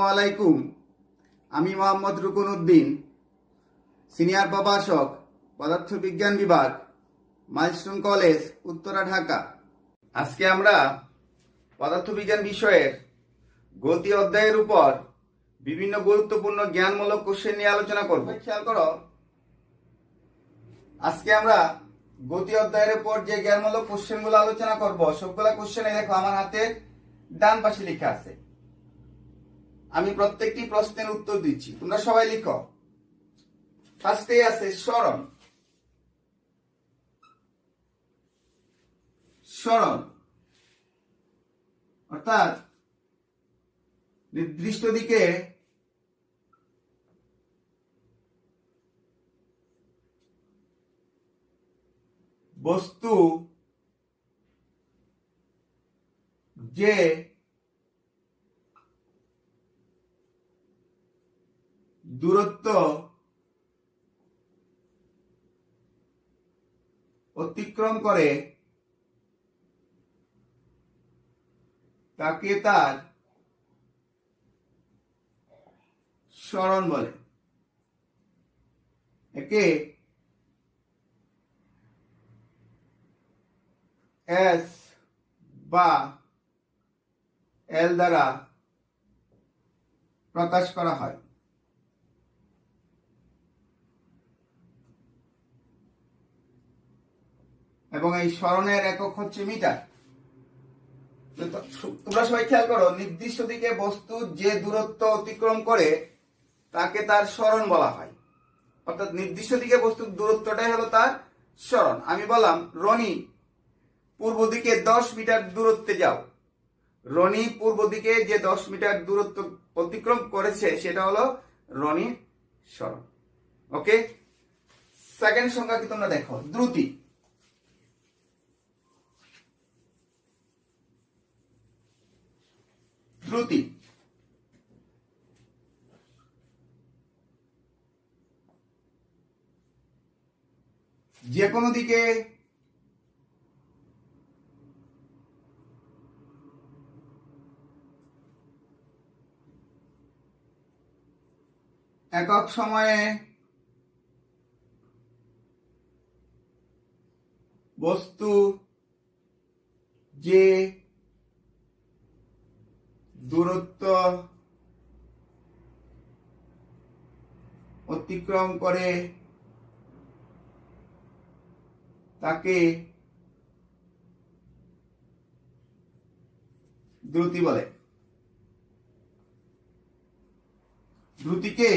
আসসালামাইকুম। আমি মোহাম্মদ রুকন উদ্দিন, সিনিয়র প্রভাষক, পদার্থবিজ্ঞান বিভাগ, মাইলস্টোন কলেজ, উত্তরা, ঢাকা। আজকে আমরা পদার্থবিজ্ঞান বিষয়ের গতি অধ্যায়ের উপর বিভিন্ন গুরুত্বপূর্ণ জ্ঞানমূলক কোশ্চেন নিয়ে আলোচনা করব। খেয়াল করো, আজকে আমরা গতি অধ্যায়ের উপর যে জ্ঞানমূলক কোশ্চেনগুলো আলোচনা করব, সবগুলা কোশ্চেনে দেখো আমার হাতে ডান পাশে লেখা আছে। আমি প্রত্যেকটি প্রশ্নের উত্তর দিচ্ছি, তোমরা সবাই লিখো। ফার্স্টে আছে সরণ। সরণ অর্থাৎ নির্দিষ্ট দিকে বস্তু যে দূরত্ব অতিক্রম করে তাকে তার সরণ বলে। একে এস বা এল দ্বারা প্রকাশ করা হয়। এবং এই সরণের একক হচ্ছে মিটার। তোমরা সবাই খেয়াল করো, নির্দিষ্ট দিকে বস্তু যে দূরত্ব অতিক্রম করে তাকে তার সরণ বলা হয়। অর্থাৎ নির্দিষ্ট দিকে বস্তুর দূরত্বটাই হলো তার সরণ। আমি বললাম রনি পূর্ব দিকে 10 মিটার দূরত্বে যাও। রনি পূর্ব দিকে যে 10 মিটার দূরত্ব অতিক্রম করেছে সেটা হলো রনির সরণ। ওকে, সেকেন্ড সংজ্ঞা কি তোমরা দেখো, দ্রুতি। দ্রুতি যে কোনো দিকে একক সময়ে বস্তু যে দূরত্ব অতিক্রম করে তাকে দ্রুতি বলে। দ্রুতিকে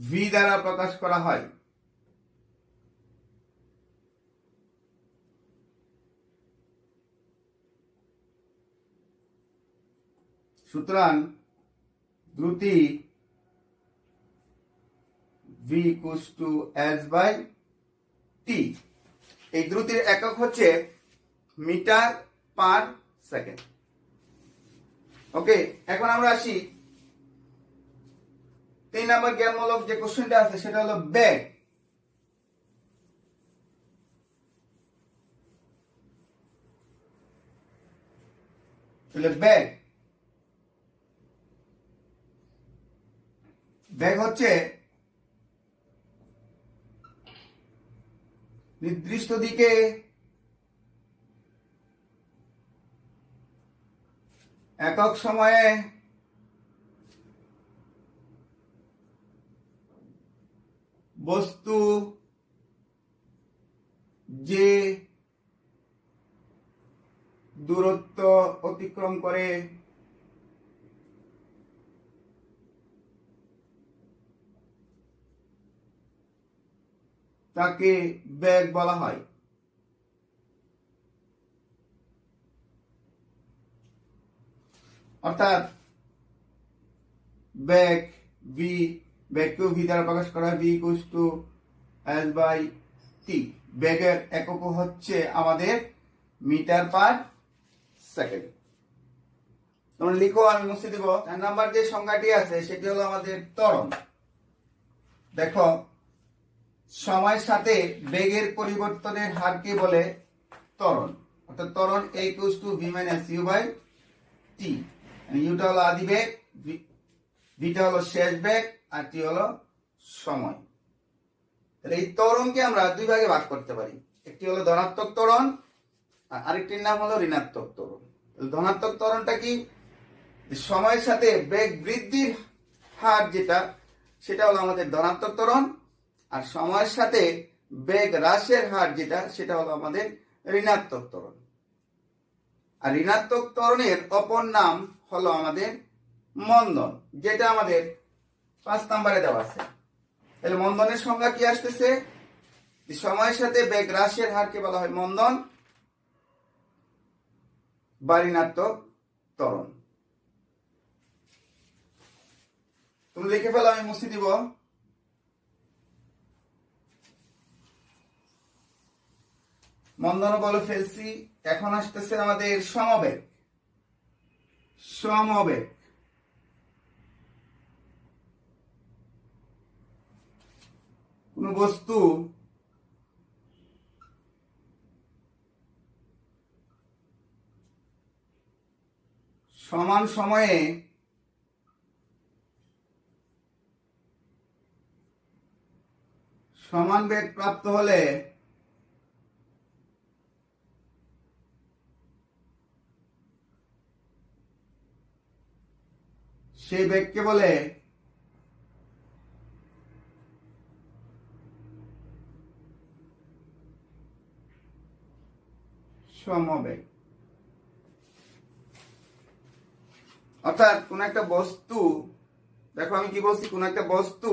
ভি দ্বারা প্রকাশ করা হয়। সুতরাং দ্রুতি v equals to s by t. এই দ্রুতির একক হচ্ছে মিটার পার সেকেন্ড। ওকে, এখন আমরা আসি 3 নম্বর জ্ঞানমূলক যে কোশ্চেনটা আছে সেটা হলো বেগ। বেগ বেগ হচ্ছে নির্দিষ্ট দিকে একক সময়ে বস্তু যে দূরত্ব অতিক্রম করে তাকে বেগ বলা হয়। অর্থাৎ বেগ ভি, বেগকে ভি দ্বারা প্রকাশ করা হয়, v equals to s by t. বেগের একক হচ্ছে আমাদের মিটার পার সেকেন্ড। তোমরা লিখো, আমি মুছে দিব। 4 নাম্বার যে সংজ্ঞাটি আছে সেটি হলো আমাদের ত্বরণ। দেখো, সময়ের সাথে বেগের পরিবর্তনের হারকে বলে ত্বরণ। অর্থাৎ ত্বরণ a = v - u/t T, Yuta হলো আদি বেগ, ভিটা হলো শেষ বেগ, আর টি হলো সময়। তাহলে এই ত্বরণকে আমরা দুই ভাগে ভাগ করতে পারি, একটি হলো ধনাত্মক ত্বরণ আর আরেকটির নাম হলো ঋণাত্মক ত্বরণ। ধনাত্মক ত্বরণটা কি? সময়ের সাথে বেগ বৃদ্ধির হার যেটা, সেটা হলো আমাদের ধনাত্মক ত্বরণ, আর সময়ের সাথে বেগ হ্রাসের হার যেটা, সেটা হলো আমাদের ঋণাত্মক ত্বরণ। আর ঋণাত্মক ত্বরণের অপর নাম হলো আমাদের মন্দন, যেটা আমাদের 5 নম্বরে দেওয়া আছে। তাহলে মন্দনের সংজ্ঞা কি আসতেছে? সময়ের সাথে বেগ হ্রাসের হারকে বলা হয় মন্দন বা ঋণাত্মক ত্বরণ। তুমি লিখে ফেলো, আমি মুছে দিব। মন্দন বলে ফেলছি। এখন আসতেছে আমাদের সমবেগ। সমবেগ কোন বস্তু সমান সময়ে সমান বেগ প্রাপ্ত হলে সেই বেগকে বলে সমবেগ। অর্থাৎ কোন একটা বস্তু, দেখো আমি কি বলছি, কোন একটা বস্তু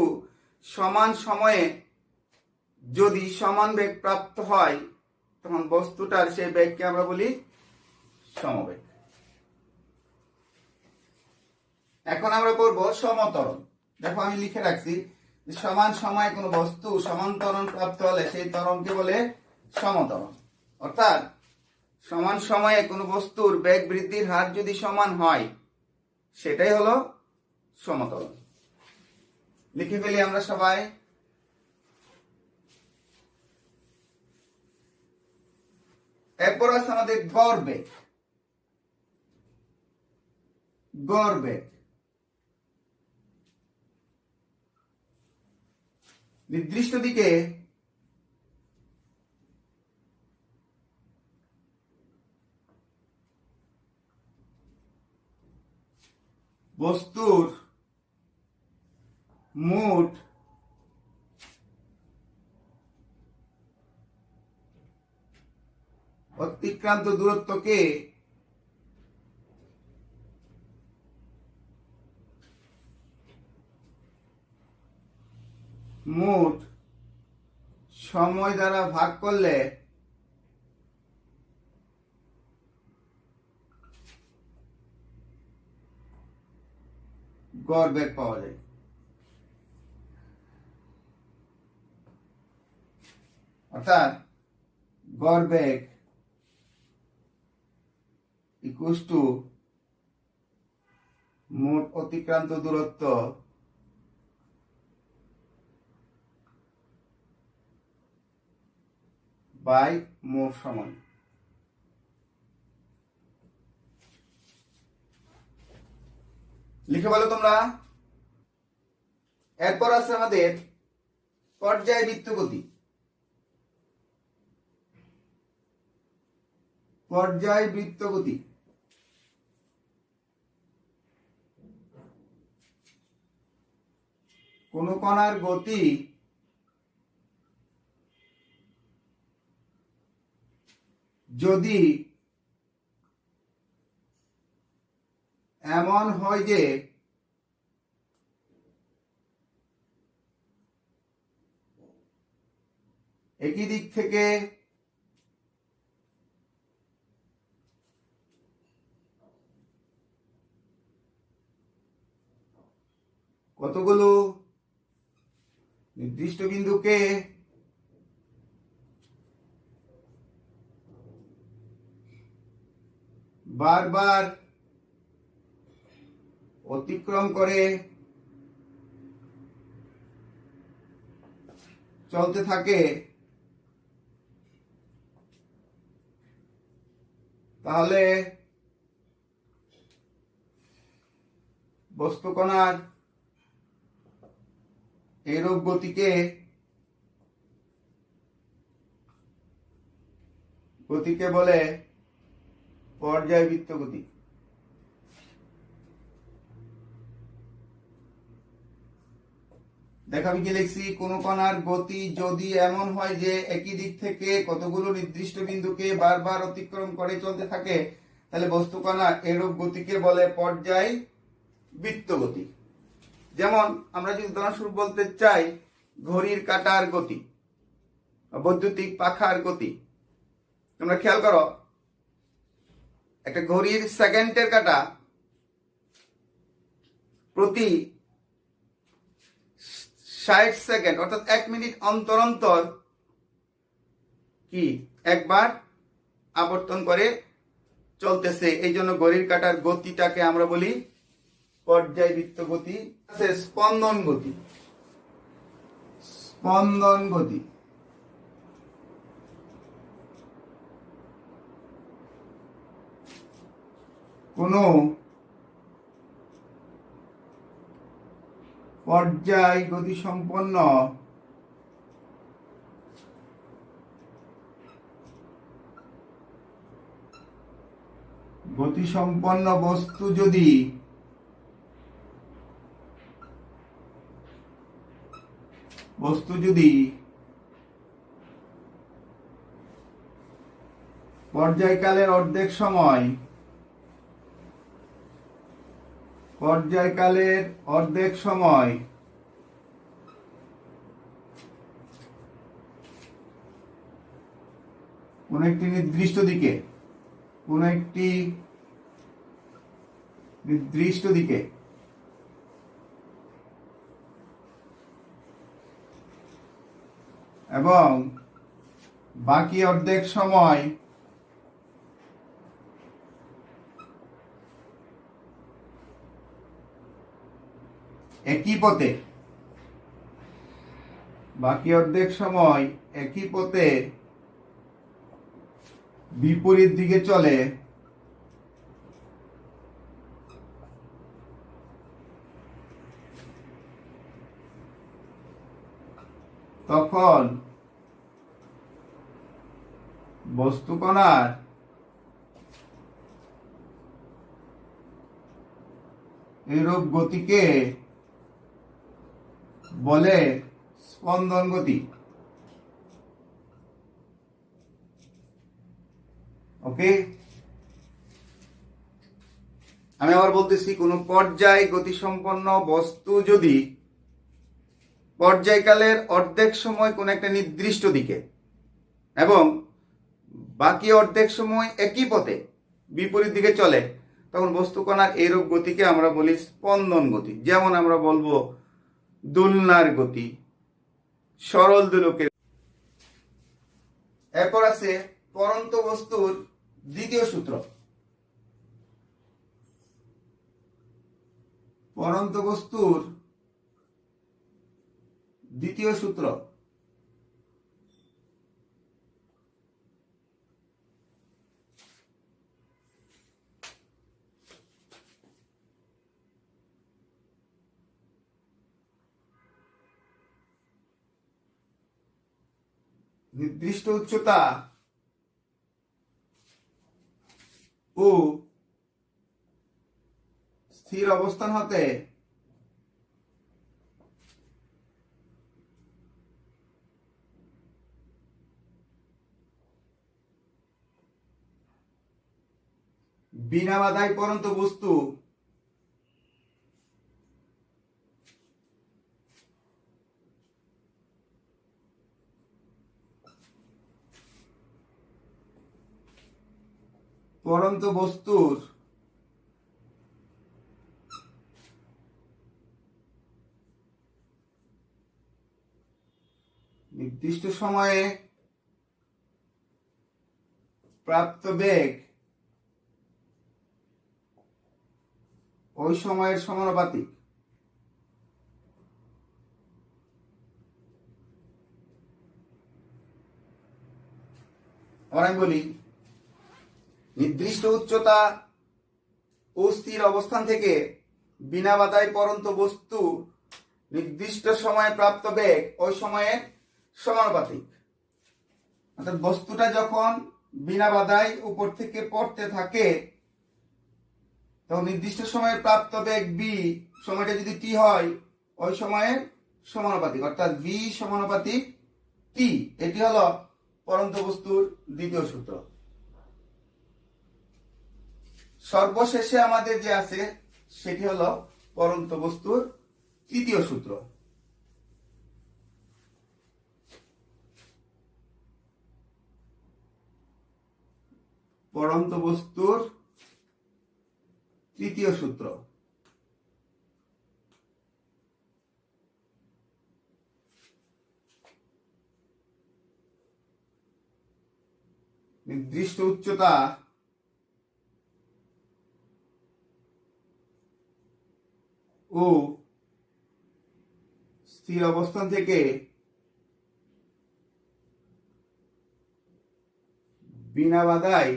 সমান সময়ে যদি সমান বেগ প্রাপ্ত হয়, তখন বস্তুটার সেই বেগকে আমরা বলি সমবেগ। এখন আমরা পড়বো সমত্বরণ। দেখো আমি লিখে রাখছি, সমান সময়ে কোনো বস্তু সমান ত্বরণ প্রাপ্ত হলে সেই ত্বরণকে বলে সমত্বরণ। অর্থাৎ সমান সময়ে কোনো বস্তুর বেগ বৃদ্ধির হার যদি সমান হয়, সেটাই হলো সমত্বরণ। লিখে ফেলি আমরা সবাই। এরপর আছে আমাদের গড় বেগ। গড় বেগ নির্দিষ্ট দিকে বস্তুর মোট অতিক্রান্ত দূরত্বকে মোট সময় দ্বারা ভাগ করলে গড় বেগ পাওয়া যায়। অর্থাৎ গড় বেগ ইকুয়ালস টু মোট অতিক্রান্ত দূরত্ব বাই মোট সময়। লিখে বলো তোমরা। এরপর আছে আমাদের পর্যায়বৃত্ত গতি। পর্যায়বৃত্ত গতি কোন কণার গতি যদি এমন হয় যে একই দিক থেকে কতগুলো নির্দিষ্ট বিন্দুকে বারবার অতিক্রম করে চলতে থাকে, তাহলে বস্তুকণার এরূপ গতিকে বলে পর্যায়বৃত্ত গতি। দেখো আমি কি লিখছি, কোন কণার গতি যদি এমন হয় যে একই দিক থেকে কতগুলো নির্দিষ্ট বিন্দুকে বারবার অতিক্রম করে চলতে থাকে, তাহলে বস্তু কণা এরূপ গতিকে বলে পর্যায়বৃত্ত গতি। যেমন আমরা যদি উদাহরণস্বরূপ বলতে চাই ঘড়ির কাঁটার গতি, বৈদ্যুতিক পাখার গতি। তোমরা খেয়াল করো, একটা ঘড়ির সেকেন্ডের কাঁটা প্রতি 60 সেকেন্ড অর্থাৎ 1 মিনিট অন্তর অন্তর কি একবার আবর্তন করে চলতেছে। এই জন্য ঘড়ির কাঁটার গতিটাকে আমরা বলি পর্যায়বৃত্ত গতি। স্পন্দন গতি। স্পন্দন গতি কোন পর্যায় গতি সম্পন্ন বস্তু যদি পর্যায়কালের অর্ধেক সময় কোন একটি নির্দিষ্ট দিকে এবং বাকি অর্ধেক সময় একই পথে বিপরীত দিকে চলে, তখন বস্তুকণার এরূপ গতিকে বলে স্পন্দন গতি। ওকে, আমি আবার বলতেছি, কোন পর্যায় গতি সম্পন্ন বস্তু যদি পর্যায়কালের অর্ধেক সময় কোন একটা নির্দিষ্ট দিকে এবং বাকি অর্ধেক সময় একই পথে বিপরীত দিকে চলে, তখন বস্তু কণার এইরূপ গতিকে আমরা বলি স্পন্দন গতি। যেমন আমরা বলবো দোলনার গতি, সরল দোলকের। এরপর আছে পরন্ত বস্তুর দ্বিতীয় সূত্র। পরন্ত বস্তুর দ্বিতীয় সূত্র নির্দিষ্ট উচ্চতা ও স্থির অবস্থান হতে বিনা বাধায় পরন্ত বস্তু বস্তুর নির্দিষ্ট সময়ে প্রাপ্ত বেগ ওই সময়ের সমানুপাতিক। আমি বলি নির্দিষ্ট উচ্চতা ও স্থির অবস্থান থেকে বিনা বাধায় পরন্ত বস্তু নির্দিষ্ট সময়ে প্রাপ্ত বেগ ওই সময়ের সমানুপাতিক। অর্থাৎ বস্তুটা যখন বিনা বাধায় উপর থেকে পড়তে থাকে তখন নির্দিষ্ট সময়ে প্রাপ্ত বেগ বি সময়টা যদি টি হয় ওই সময়ের সমানুপাতিক, অর্থাৎ বি সমানুপাতিক টি। এটি হলো পরন্ত বস্তুর দ্বিতীয় সূত্র। সর্বশেষে আমাদের যে আছে সেটি হলো পরন্ত বস্তুর তৃতীয় সূত্র। পরন্ত বস্তুর তৃতীয় সূত্র। নির্দিষ্ট উচ্চতা ও স্থির অবস্থান থেকে বিনা বাধায়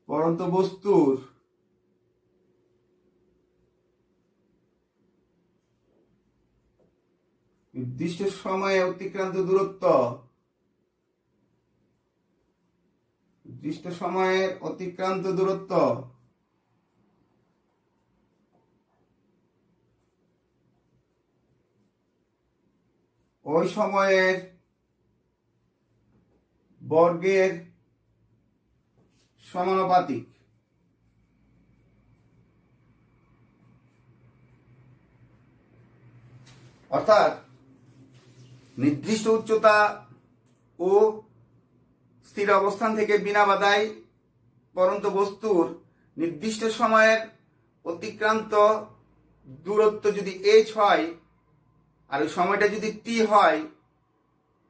পরন্ত বস্তুর নির্দিষ্ট সময়ে অতিক্রান্ত দূরত্ব ওই সময়ের বর্গের সমানুপাতিক। অর্থাৎ নির্দিষ্ট উচ্চতা ও স্থির অবস্থান থেকে বিনা বাধায় পরন্ত বস্তুর নির্দিষ্ট সময়ের অতিক্রান্ত দূরত্ব যদি h হয় আর ওই সময়টা যদি t হয়,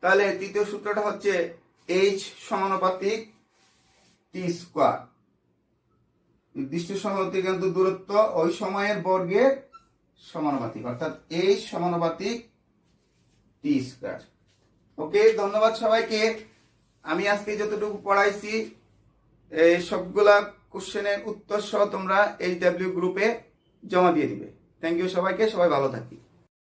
তাহলে তৃতীয় সূত্রটা হচ্ছে h সমানুপাতিক t স্কয়ার। নির্দিষ্ট সময় অতিক্রান্ত দূরত্ব ওই সময়ের বর্গের সমানুপাতিক, অর্থাৎ h সমানুপাতিক t স্কয়ার। ওকে, ধন্যবাদ সবাইকে। আমি আজকে যতটুকু পড়াইছি সবগুলা কোশ্চেনের উত্তর সহ তোমরা HW গ্রুপে জমা দিয়ে দিবে। থ্যাংক ইউ সবাইকে, সবাই ভালো থাকি।